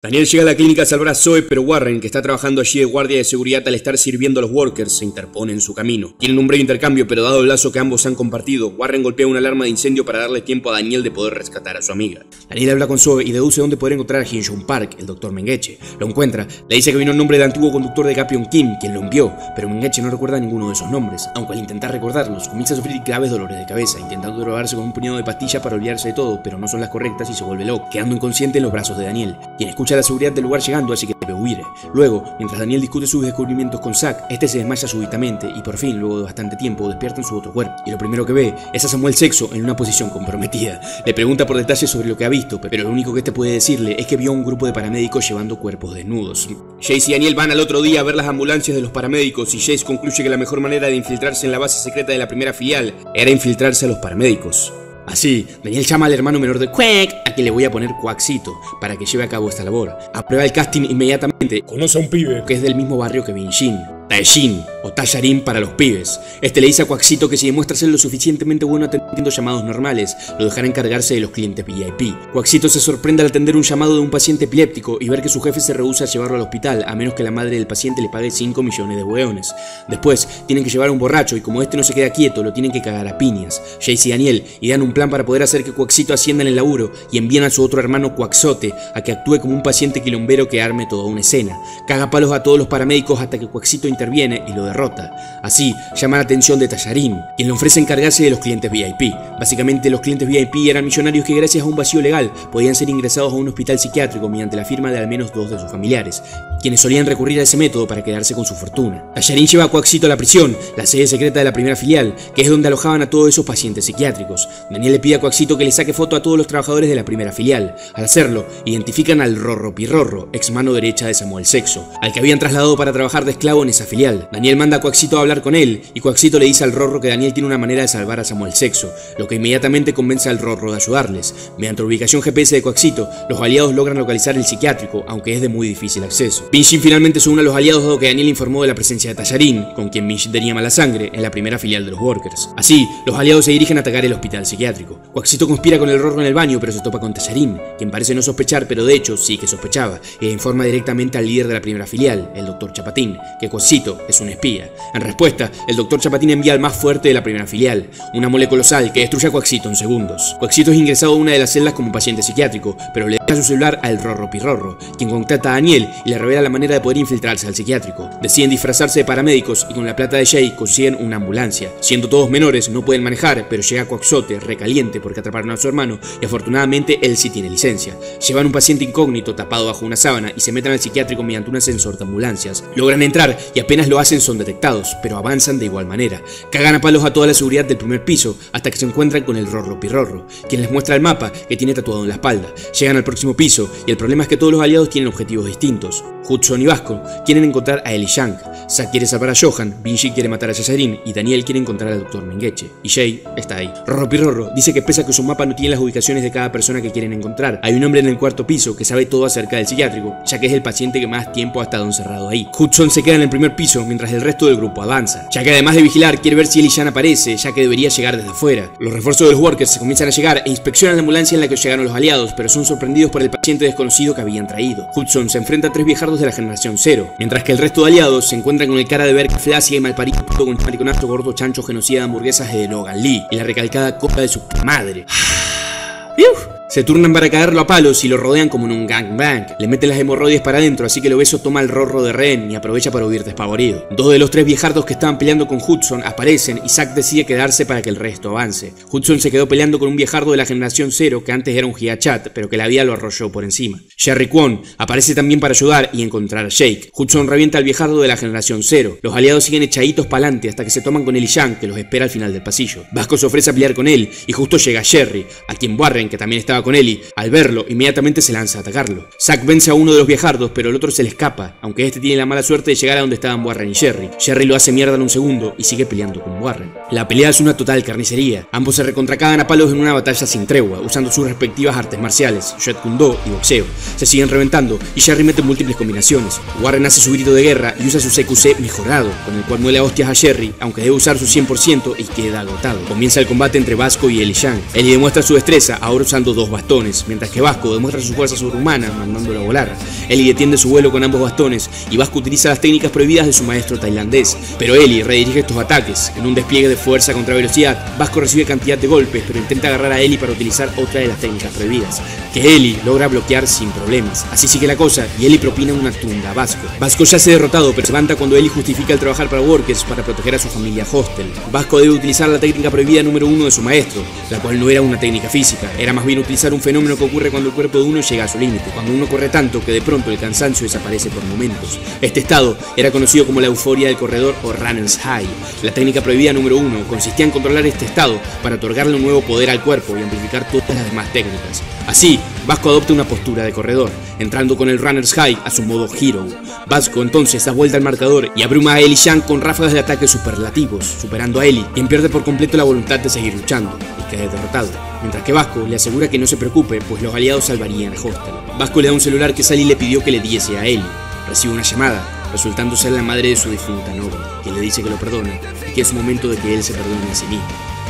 Daniel llega a la clínica a salvar a Zoe, pero Warren, que está trabajando allí de guardia de seguridad al estar sirviendo a los workers, se interpone en su camino. Tienen un breve intercambio, pero dado el lazo que ambos han compartido, Warren golpea una alarma de incendio para darle tiempo a Daniel de poder rescatar a su amiga. Daniel habla con Zoe y deduce dónde poder encontrar a Hyun-Jung Park, el Dr. Mengeche. Lo encuentra, le dice que vino el nombre del antiguo conductor de Gapyeong Kim, quien lo envió, pero Mengeche no recuerda ninguno de esos nombres, aunque al intentar recordarlos, comienza a sufrir graves dolores de cabeza, intentando drogarse con un puñado de pastillas para olvidarse de todo, pero no son las correctas y se vuelve loco, quedando inconsciente en los brazos de Daniel, quien escucha a la seguridad del lugar llegando, así que debe huir. Luego, mientras Daniel discute sus descubrimientos con Zack, este se desmaya súbitamente y por fin, luego de bastante tiempo, despierta en su otro cuerpo. Y lo primero que ve es a Samuel Sexo en una posición comprometida. Le pregunta por detalles sobre lo que ha visto, pero lo único que este puede decirle es que vio a un grupo de paramédicos llevando cuerpos desnudos. Jace y Daniel van al otro día a ver las ambulancias de los paramédicos y Jace concluye que la mejor manera de infiltrarse en la base secreta de la primera filial era infiltrarse a los paramédicos. Así, Daniel llama al hermano menor de Quack, a quien le voy a poner Quackcito, para que lleve a cabo esta labor. Aprueba el casting inmediatamente. Conoce a un pibe que es del mismo barrio que Bin-Shin. Taejin, o Tallarín para los pibes. Este le dice a Quackcito que si demuestra ser lo suficientemente bueno atendiendo llamados normales, lo dejará encargarse de los clientes VIP. Quackcito se sorprende al atender un llamado de un paciente epiléptico y ver que su jefe se rehúsa a llevarlo al hospital, a menos que la madre del paciente le pague 5 millones de hueones. Después, tienen que llevar a un borracho y como este no se queda quieto, lo tienen que cagar a piñas. Jace y Daniel idean un plan para poder hacer que Quackcito ascienda en el laburo y envían a su otro hermano Quackzote a que actúe como un paciente quilombero que arme toda una escena. Caga palos a todos los paramédicos hasta que Quackcito interviene y lo derrota. Así, llama la atención de Tallarín, quien le ofrece encargarse de los clientes VIP. Básicamente, los clientes VIP eran millonarios que gracias a un vacío legal podían ser ingresados a un hospital psiquiátrico mediante la firma de al menos 2 de sus familiares, quienes solían recurrir a ese método para quedarse con su fortuna. Tallarín lleva a Quackcito a la prisión, la sede secreta de la primera filial, que es donde alojaban a todos esos pacientes psiquiátricos. Daniel le pide a Quackcito que le saque foto a todos los trabajadores de la primera filial. Al hacerlo, identifican al Rorro Pirrorro, ex mano derecha de Samuel Sexo, al que habían trasladado para trabajar de esclavo en esa filial. Daniel manda a Quackcito a hablar con él, y Quackcito le dice al Rorro que Daniel tiene una manera de salvar a Samuel Sexo, lo que inmediatamente convence al Rorro de ayudarles. Mediante la ubicación GPS de Quackcito, los aliados logran localizar el psiquiátrico, aunque es de muy difícil acceso. Bin-Shin finalmente se une a los aliados dado que Daniel informó de la presencia de Tallarín, con quien Bin-Shin tenía mala sangre, en la primera filial de los Workers. Así, los aliados se dirigen a atacar el hospital psiquiátrico. Quackcito conspira con el Rorro en el baño, pero se topa con Tallarín, quien parece no sospechar, pero de hecho sí que sospechaba, e informa directamente al líder de la primera filial, el Dr. Chapatín, que Quackcito es un espía. En respuesta, el Dr. Chapatín envía al más fuerte de la primera filial, una mole colosal que destruye a Quackcito en segundos. Quackcito es ingresado a una de las celdas como paciente psiquiátrico, pero le deja su celular al Rorro Pirrorro, quien contacta a Daniel y le revela la manera de poder infiltrarse al psiquiátrico. Deciden disfrazarse de paramédicos y con la plata de Jay consiguen una ambulancia. Siendo todos menores, no pueden manejar, pero llega Quackzote recaliente porque atraparon a su hermano y afortunadamente él sí tiene licencia. Llevan un paciente incógnito tapado bajo una sábana y se meten al psiquiátrico mediante un ascensor de ambulancias. Logran entrar y apenas lo hacen son detectados, pero avanzan de igual manera. Cagan a palos a toda la seguridad del primer piso hasta que se encuentran con el Rorro Pirrorro, quien les muestra el mapa que tiene tatuado en la espalda. Llegan al próximo piso y el problema es que todos los aliados tienen objetivos distintos. Hudson y Vasco quieren encontrar a Eli Yang, Zack quiere salvar a Johan, Bin-Shin quiere matar a Tallarín y Daniel quiere encontrar al Dr. Mengeche. Y Jay está ahí. Rorro Pirrorro dice que pese a que su mapa no tiene las ubicaciones de cada persona que quieren encontrar, hay un hombre en el cuarto piso que sabe todo acerca del psiquiátrico, ya que es el paciente que más tiempo ha estado encerrado ahí. Hudson se queda en el primer piso mientras el resto del grupo avanza, ya que además de vigilar quiere ver si Eli Yang aparece, ya que debería llegar desde afuera. Los refuerzos de los Workers se comienzan a llegar e inspeccionan la ambulancia en la que llegaron los aliados, pero son sorprendidos por el paciente desconocido que habían traído. Hudson se enfrenta a 3 viejardos de la generación 0, mientras que el resto de aliados se encuentran con el cara de verga flácida y malparido puto con mariconazo gordo chancho genocida de hamburguesas de Logan Lee y la recalcada copa de su madre. Se turnan para caerlo a palos y lo rodean como en un gangbang. Le meten las hemorroides para adentro, así que el obeso toma el Rorro de rehén y aprovecha para huir despavorido. 2 de los 3 viejardos que estaban peleando con Hudson aparecen y Zack decide quedarse para que el resto avance. Hudson se quedó peleando con un viejardo de la generación 0 que antes era un gigachat, pero que la vida lo arrolló por encima. Jerry Kwon aparece también para ayudar y encontrar a Jake. Hudson revienta al viejardo de la generación 0. Los aliados siguen echaditos pa'lante hasta que se toman con Eli Yang, que los espera al final del pasillo. Vasco se ofrece a pelear con él y justo llega Jerry, a quien Warren, que también estaba con Eli, al verlo, inmediatamente se lanza a atacarlo. Zack vence a uno de los viejardos, pero el otro se le escapa, aunque este tiene la mala suerte de llegar a donde estaban Warren y Jerry. Jerry lo hace mierda en un segundo y sigue peleando con Warren. La pelea es una total carnicería. Ambos se recontracagan a palos en una batalla sin tregua, usando sus respectivas artes marciales, Jeet Kune Do y boxeo. Se siguen reventando y Jerry mete múltiples combinaciones. Warren hace su grito de guerra y usa su CQC mejorado, con el cual muele a hostias a Jerry, aunque debe usar su 100% y queda agotado. Comienza el combate entre Vasco y Eli Yang. Eli demuestra su destreza, ahora usando 2 bastones, mientras que Vasco demuestra su fuerza sobrehumana mandándolo a volar. Ellie detiene su vuelo con ambos bastones y Vasco utiliza las técnicas prohibidas de su maestro tailandés, pero Ellie redirige estos ataques. En un despliegue de fuerza contra velocidad, Vasco recibe cantidad de golpes, pero intenta agarrar a Ellie para utilizar otra de las técnicas prohibidas, que Ellie logra bloquear sin problemas. Así sigue la cosa y Ellie propina una tunda a Vasco. Vasco ya se ha derrotado, pero se levanta cuando Ellie justifica el trabajar para Workers para proteger a su familia Hostel. Vasco debe utilizar la técnica prohibida número 1 de su maestro, la cual no era una técnica física, era más bien utilizar un fenómeno que ocurre cuando el cuerpo de uno llega a su límite, cuando uno corre tanto que de pronto el cansancio desaparece por momentos. Este estado era conocido como la euforia del corredor o runner's high. La técnica prohibida número 1 consistía en controlar este estado para otorgarle un nuevo poder al cuerpo y amplificar todas las demás técnicas. Así, Vasco adopta una postura de corredor, entrando con el runner's high a su modo hero. Vasco entonces da vuelta al marcador y abruma a Ellie Yang con ráfagas de ataque superlativos, superando a Ellie, quien pierde por completo la voluntad de seguir luchando y cae derrotado. Mientras que Vasco le asegura que no se preocupe, pues los aliados salvarían a Hostel. Vasco le da un celular que Sally le pidió que le diese a Ellie. Recibe una llamada, resultando ser la madre de su difunta novia, que le dice que lo perdona y que es momento de que él se perdone a sí mismo,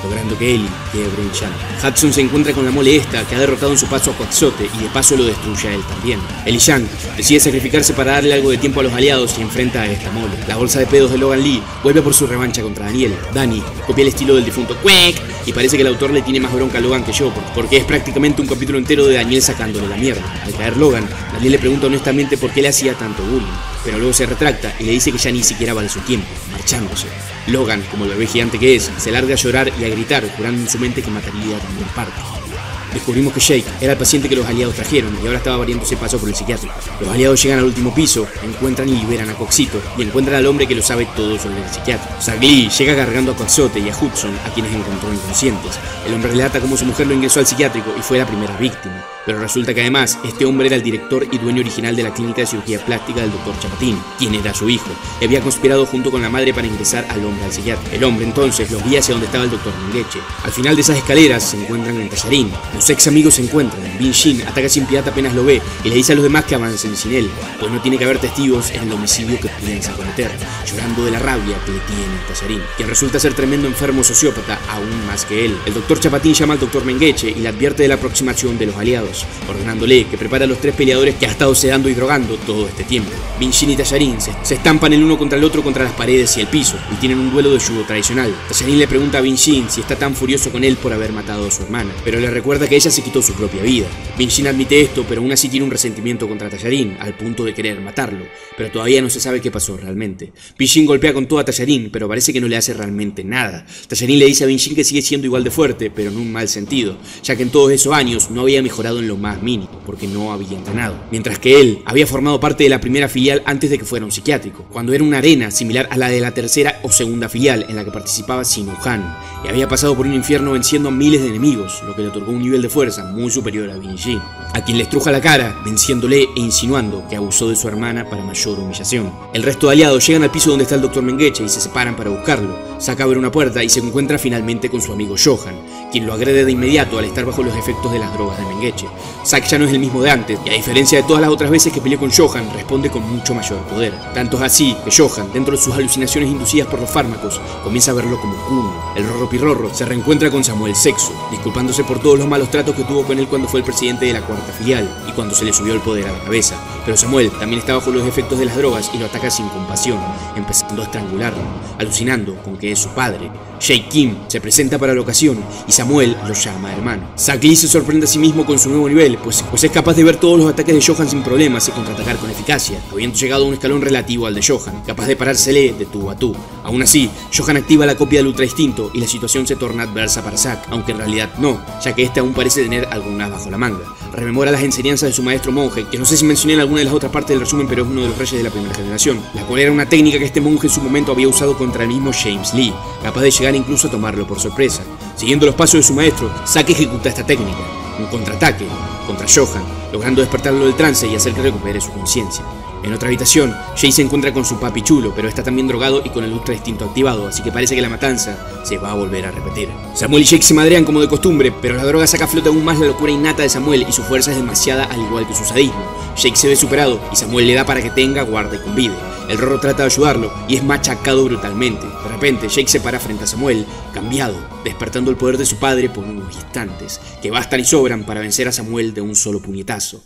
logrando que Ellie quiebre en llanto. Hudson se encuentra con la mole esta, que ha derrotado en su paso a Quaxote y de paso lo destruye a él también. Ellie Yang decide sacrificarse para darle algo de tiempo a los aliados y enfrenta a esta mole. La bolsa de pedos de Logan Lee vuelve por su revancha contra Daniel. Danny copia el estilo del difunto Quack y parece que el autor le tiene más bronca a Logan que yo, porque es prácticamente un capítulo entero de Daniel sacándole la mierda. Al caer Logan, Daniel le pregunta honestamente por qué le hacía tanto bullying, pero luego se retracta y le dice que ya ni siquiera vale su tiempo, marchándose. Logan, como el bebé gigante que es, se larga a llorar y a gritar, jurando en su mente que mataría a Daniel Parker. Descubrimos que Jake era el paciente que los aliados trajeron y ahora estaba variándose paso por el psiquiátrico. Los aliados llegan al último piso, encuentran y liberan a Coxito y encuentran al hombre que lo sabe todo sobre el psiquiátrico. Zach Lee llega cargando a Quaxote y a Hudson, a quienes encontró inconscientes. El hombre relata cómo su mujer lo ingresó al psiquiátrico y fue la primera víctima. Pero resulta que además, este hombre era el director y dueño original de la clínica de cirugía plástica del Dr. Chapatin, quien era su hijo, y había conspirado junto con la madre para ingresar al hombre al psiquiátrico. El hombre entonces los guía hacia donde estaba el Dr. Mengeche. Al final de esas escaleras se encuentran en Tallarín. Los ex amigos se encuentran. Bin Shin ataca sin piedad apenas lo ve y le dice a los demás que avancen sin él, pues no tiene que haber testigos en el homicidio que piensa cometer, llorando de la rabia que le tiene Tallarín, quien resulta ser tremendo enfermo sociópata aún más que él. El Dr. Chapatin llama al Dr. Mengeche y le advierte de la aproximación de los aliados, ordenándole que prepare a los tres peleadores que ha estado sedando y drogando todo este tiempo. Bin Shin y Tallarín se estampan el uno contra el otro contra las paredes y el piso y tienen un duelo de judo tradicional. Tallarín le pregunta a Bin Shin si está tan furioso con él por haber matado a su hermana, pero le recuerda que ella se quitó su propia vida. Bin Shin admite esto, pero aún así tiene un resentimiento contra Tallarín, al punto de querer matarlo, pero todavía no se sabe qué pasó realmente. Bin Shin golpea con todo a Tallarín, pero parece que no le hace realmente nada. Tallarín le dice a Bin Shin que sigue siendo igual de fuerte, pero en un mal sentido, ya que en todos esos años no había mejorado en lo más mínimo, porque no había entrenado. Mientras que él había formado parte de la primera filial antes de que fuera un psiquiátrico, cuando era una arena similar a la de la tercera o segunda filial en la que participaba Sinu Han, y había pasado por un infierno venciendo a miles de enemigos, lo que le otorgó un nivel de fuerza muy superior a Bin Shin, a quien le estruja la cara, venciéndole e insinuando que abusó de su hermana para mayor humillación. El resto de aliados llegan al piso donde está el Dr. Mengeche y se separan para buscarlo. Zack abre una puerta y se encuentra finalmente con su amigo Johan, quien lo agrede de inmediato al estar bajo los efectos de las drogas de Mengeche. Zack ya no es el mismo de antes, y a diferencia de todas las otras veces que peleó con Johan, responde con mucho mayor poder. Tanto es así que Johan, dentro de sus alucinaciones inducidas por los fármacos, comienza a verlo como Kuno. El Rorro Pirrorro se reencuentra con Samuel Sexo, disculpándose por todos los malos tratos que tuvo con él cuando fue el presidente de la cuarta filial y cuando se le subió el poder a la cabeza. Pero Samuel también está bajo los efectos de las drogas y lo ataca sin compasión, empezando a estrangularlo, alucinando con que es su padre. Jake Kim se presenta para la ocasión y Samuel lo llama hermano. Zack Lee se sorprende a sí mismo con su nuevo nivel, pues es capaz de ver todos los ataques de Johan sin problemas y contraatacar con eficacia, habiendo llegado a un escalón relativo al de Johan, capaz de parársele de tú a tú. Aún así, Johan activa la copia del Ultra Instinto y la situación se torna adversa para Zack, aunque en realidad no, ya que este aún parece tener algunas bajo la manga. Rememora las enseñanzas de su maestro monje, que no sé si mencioné en alguna de las otras partes del resumen, pero es uno de los reyes de la primera generación, la cual era una técnica que este monje en su momento había usado contra el mismo James Lee, capaz de llegar incluso a tomarlo por sorpresa. Siguiendo los pasos de su maestro, Zack ejecuta esta técnica, un contraataque contra Johan, logrando despertarlo del trance y hacer que recupere su conciencia. En otra habitación, Jay se encuentra con su papi chulo, pero está también drogado y con el Ultra Instinto activado, así que parece que la matanza se va a volver a repetir. Samuel y Jake se madrean como de costumbre, pero la droga saca a flote aún más la locura innata de Samuel y su fuerza es demasiada al igual que su sadismo. Jake se ve superado y Samuel le da para que tenga, guarda y convide. El Rorro trata de ayudarlo y es machacado brutalmente. De repente, Jake se para frente a Samuel, cambiado, despertando el poder de su padre por unos instantes, que bastan y sobran para vencer a Samuel de un solo puñetazo.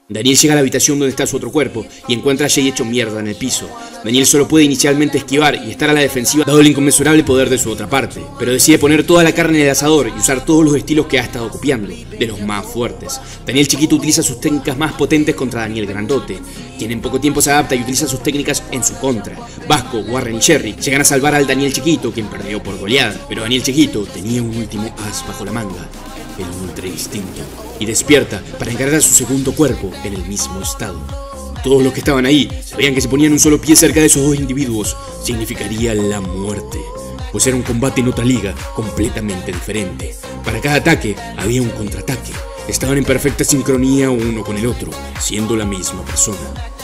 Daniel llega a la habitación donde está su otro cuerpo y encuentra a Jake hecho mierda en el piso. Daniel solo puede inicialmente esquivar y estar a la defensiva dado el inconmensurable poder de su otra parte, pero decide poner toda la carne en el asador y usar todos los estilos que ha estado copiando, de los más fuertes. Daniel chiquito utiliza sus técnicas más potentes contra Daniel grandote, quien en poco tiempo se adapta y utiliza sus técnicas en su contra. Vasco, Warren y Jerry llegan a salvar al Daniel chiquito, quien perdió por goleada, pero Daniel chiquito tenía un último as bajo la manga, el Ultra Instinto, y despierta para encarar a su segundo cuerpo en el mismo estado. Todos los que estaban ahí sabían que si ponían un solo pie cerca de esos dos individuos significaría la muerte, pues era un combate en otra liga completamente diferente. Para cada ataque había un contraataque. Estaban en perfecta sincronía uno con el otro, siendo la misma persona,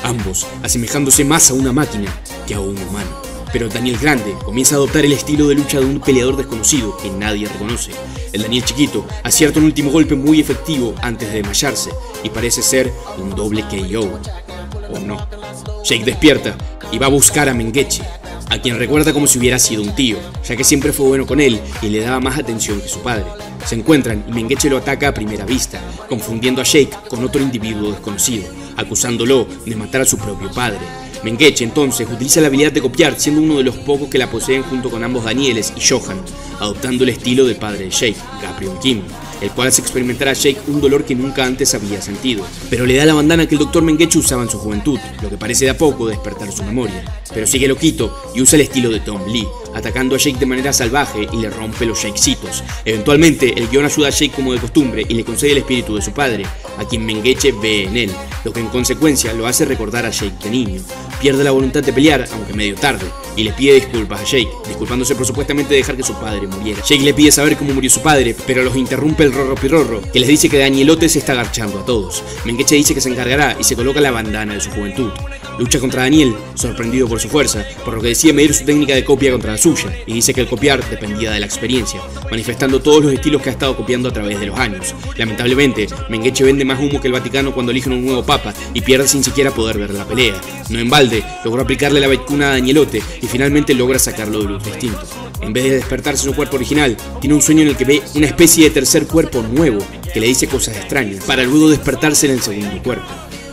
ambos asemejándose más a una máquina que a un humano. Pero Daniel grande comienza a adoptar el estilo de lucha de un peleador desconocido que nadie reconoce. El Daniel chiquito acierta un último golpe muy efectivo antes de desmayarse y parece ser un doble KO. ¿O no? Jake despierta y va a buscar a Mengeche, a quien recuerda como si hubiera sido un tío, ya que siempre fue bueno con él y le daba más atención que su padre. Se encuentran y Mengeche lo ataca a primera vista, confundiendo a Jake con otro individuo desconocido, acusándolo de matar a su propio padre. Mengeche entonces utiliza la habilidad de copiar, siendo uno de los pocos que la poseen junto con ambos Danieles y Johan, adoptando el estilo del padre de Jake, Gabriel Kim, el cual hace experimentar a Jake un dolor que nunca antes había sentido, pero le da la bandana que el Dr. Mengeche usaba en su juventud, lo que parece de a poco despertar su memoria. Pero sigue loquito y usa el estilo de Tom Lee, atacando a Jake de manera salvaje y le rompe los Jakecitos. Eventualmente, el guión ayuda a Jake como de costumbre y le concede el espíritu de su padre, a quien Mengeche ve en él, lo que en consecuencia lo hace recordar a Jake de niño. Pierde la voluntad de pelear, aunque medio tarde, y le pide disculpas a Jake, disculpándose por supuestamente dejar que su padre muriera. Jake le pide saber cómo murió su padre, pero los interrumpe el Rorro Pirorro, que les dice que Danielote se está agarchando a todos. Mengeche dice que se encargará y se coloca la bandana de su juventud. Lucha contra Daniel, sorprendido por su fuerza, por lo que decide medir su técnica de copia contra la suya, y dice que el copiar dependía de la experiencia, manifestando todos los estilos que ha estado copiando a través de los años. Lamentablemente, Mengeche vende más humo que el Vaticano cuando eligen un nuevo papa y pierde sin siquiera poder ver la pelea. No en balde, logró aplicarle la vacuna a Danielote y finalmente logra sacarlo del Ultra Instinto. En vez de despertarse su cuerpo original, tiene un sueño en el que ve una especie de tercer cuerpo nuevo que le dice cosas extrañas, para luego despertarse en el segundo cuerpo.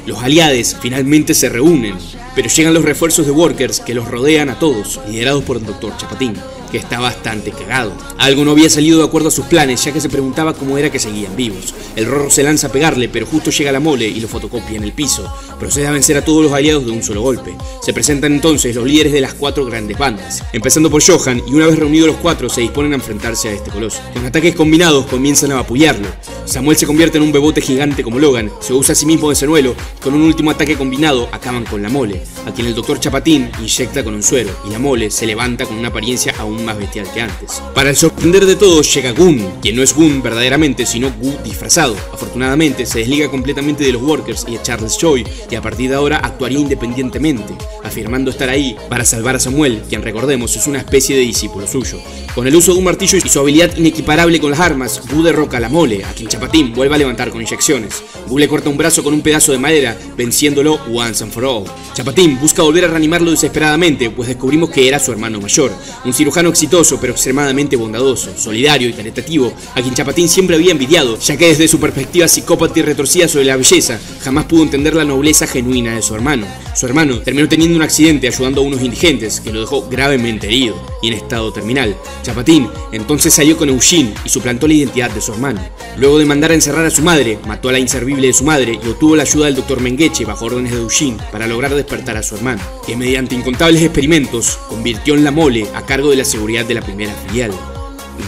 Los aliados finalmente se reúnen, pero llegan los refuerzos de Workers que los rodean a todos, liderados por el Dr. Chapatín, que está bastante cagado. Algo no había salido de acuerdo a sus planes, ya que se preguntaba cómo era que seguían vivos. El Rorro se lanza a pegarle, pero justo llega la mole y lo fotocopia en el piso. Procede a vencer a todos los aliados de un solo golpe. Se presentan entonces los líderes de las 4 grandes bandas, empezando por Johan, y una vez reunidos los 4 se disponen a enfrentarse a este coloso. Con ataques combinados comienzan a vapulearlo. Samuel se convierte en un bebote gigante como Logan, se usa a sí mismo de señuelo y con un último ataque combinado acaban con la mole, a quien el Dr. Chapatín inyecta con un suero, y la mole se levanta con una apariencia aún más bestial que antes. Para el sorprender de todos llega Gun, quien no es Gun verdaderamente, sino Gu disfrazado. Afortunadamente se desliga completamente de los Workers y de Charles Choi, y a partir de ahora actuaría independientemente, afirmando estar ahí para salvar a Samuel, quien recordemos es una especie de discípulo suyo. Con el uso de un martillo y su habilidad inequiparable con las armas, Gu derroca a la mole, a quien Chapatín vuelve a levantar con inyecciones. Gu le corta un brazo con un pedazo de madera, venciéndolo once and for all. Chapatín busca volver a reanimarlo desesperadamente, pues descubrimos que era su hermano mayor, un cirujano exitoso pero extremadamente bondadoso, solidario y caritativo, a quien Chapatín siempre había envidiado, ya que desde su perspectiva psicópata y retorcida sobre la belleza, jamás pudo entender la nobleza genuina de su hermano. Su hermano terminó teniendo un accidente ayudando a unos indigentes, que lo dejó gravemente herido y en estado terminal. Chapatín entonces salió con Eugene y suplantó la identidad de su hermano. Luego de mandar a encerrar a su madre, mató a la inservible de su madre y obtuvo la ayuda del Dr. Mengeche bajo órdenes de Eugene para lograr despertar a su hermano, que mediante incontables experimentos convirtió en la mole a cargo de la seguridad de la primera filial.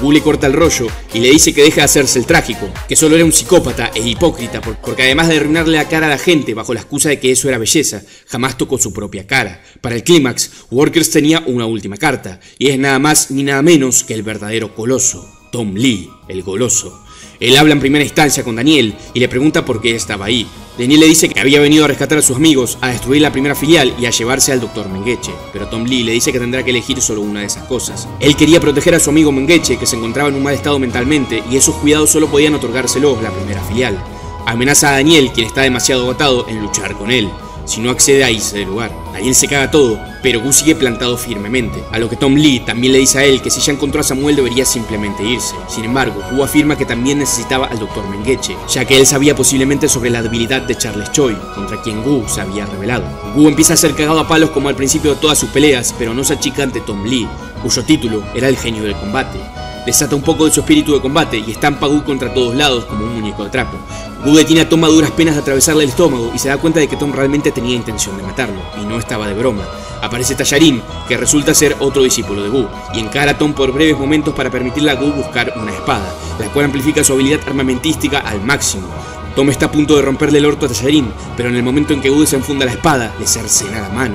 Gu le corta el rollo y le dice que deje de hacerse el trágico, que solo era un psicópata e hipócrita, porque además de arruinarle la cara a la gente bajo la excusa de que eso era belleza, jamás tocó su propia cara. Para el clímax, Workers tenía una última carta, y es nada más ni nada menos que el verdadero coloso, Tom Lee, el goloso. Él habla en primera instancia con Daniel y le pregunta por qué estaba ahí. Daniel le dice que había venido a rescatar a sus amigos, a destruir la primera filial y a llevarse al Dr. Mengeche, pero Tom Lee le dice que tendrá que elegir solo una de esas cosas. Él quería proteger a su amigo Mengeche, que se encontraba en un mal estado mentalmente, y esos cuidados solo podían otorgárselos la primera filial. Amenaza a Daniel, quien está demasiado agotado, en luchar con él. si no accede a irse del lugar. Daniel se caga todo, pero Gu sigue plantado firmemente, a lo que Tom Lee también le dice a él que si ya encontró a Samuel debería simplemente irse. Sin embargo, Gu afirma que también necesitaba al Dr. Mengeche, ya que él sabía posiblemente sobre la debilidad de Charles Choi, contra quien Gu se había rebelado. Gu empieza a ser cagado a palos como al principio de todas sus peleas, pero no se achica ante Tom Lee, cuyo título era el genio del combate. Desata un poco de su espíritu de combate y estampa a Gu contra todos lados como un muñeco de trapo. Gu detiene a Tom a duras penas de atravesarle el estómago y se da cuenta de que Tom realmente tenía intención de matarlo, y no estaba de broma. Aparece Tallarín, que resulta ser otro discípulo de Gu, y encara a Tom por breves momentos para permitirle a Gu buscar una espada, la cual amplifica su habilidad armamentística al máximo. Tom está a punto de romperle el orto a Tallarín, pero en el momento en que Gu desenfunda la espada, le cercena la mano.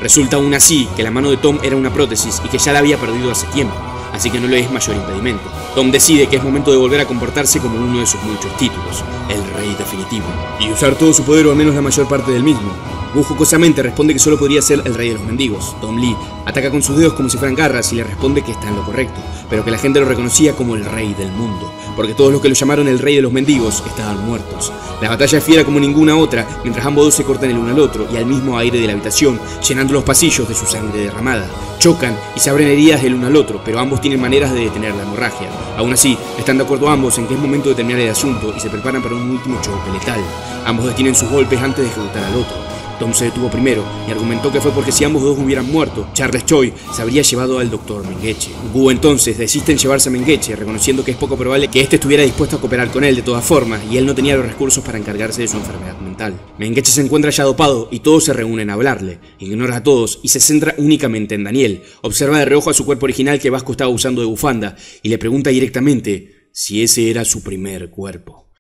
Resulta aún así que la mano de Tom era una prótesis y que ya la había perdido hace tiempo, así que no le es mayor impedimento. Tom decide que es momento de volver a comportarse como uno de sus muchos títulos, el rey definitivo, y usar todo su poder o al menos la mayor parte del mismo. Gu jocosamente responde que solo podría ser el rey de los mendigos. Tom Lee ataca con sus dedos como si fueran garras y le responde que está en lo correcto, pero que la gente lo reconocía como el rey del mundo, porque todos los que lo llamaron el rey de los mendigos estaban muertos. La batalla es fiera como ninguna otra, mientras ambos dos se cortan el uno al otro y al mismo aire de la habitación, llenando los pasillos de su sangre derramada. Chocan y se abren heridas del uno al otro, pero ambos tienen maneras de detener la hemorragia. Aún así, están de acuerdo ambos en que es momento de terminar el asunto y se preparan para un último choque letal. Ambos detienen sus golpes antes de ejecutar al otro. Tom se detuvo primero y argumentó que fue porque si ambos dos hubieran muerto, Charles Choi se habría llevado al Dr. Mengeche. Gu entonces desiste en llevarse a Mengeche, reconociendo que es poco probable que éste estuviera dispuesto a cooperar con él de todas formas, y él no tenía los recursos para encargarse de su enfermedad mental. Mengeche se encuentra ya dopado y todos se reúnen a hablarle. Ignora a todos y se centra únicamente en Daniel. Observa de reojo a su cuerpo original que Vasco estaba usando de bufanda y le pregunta directamente si ese era su primer cuerpo.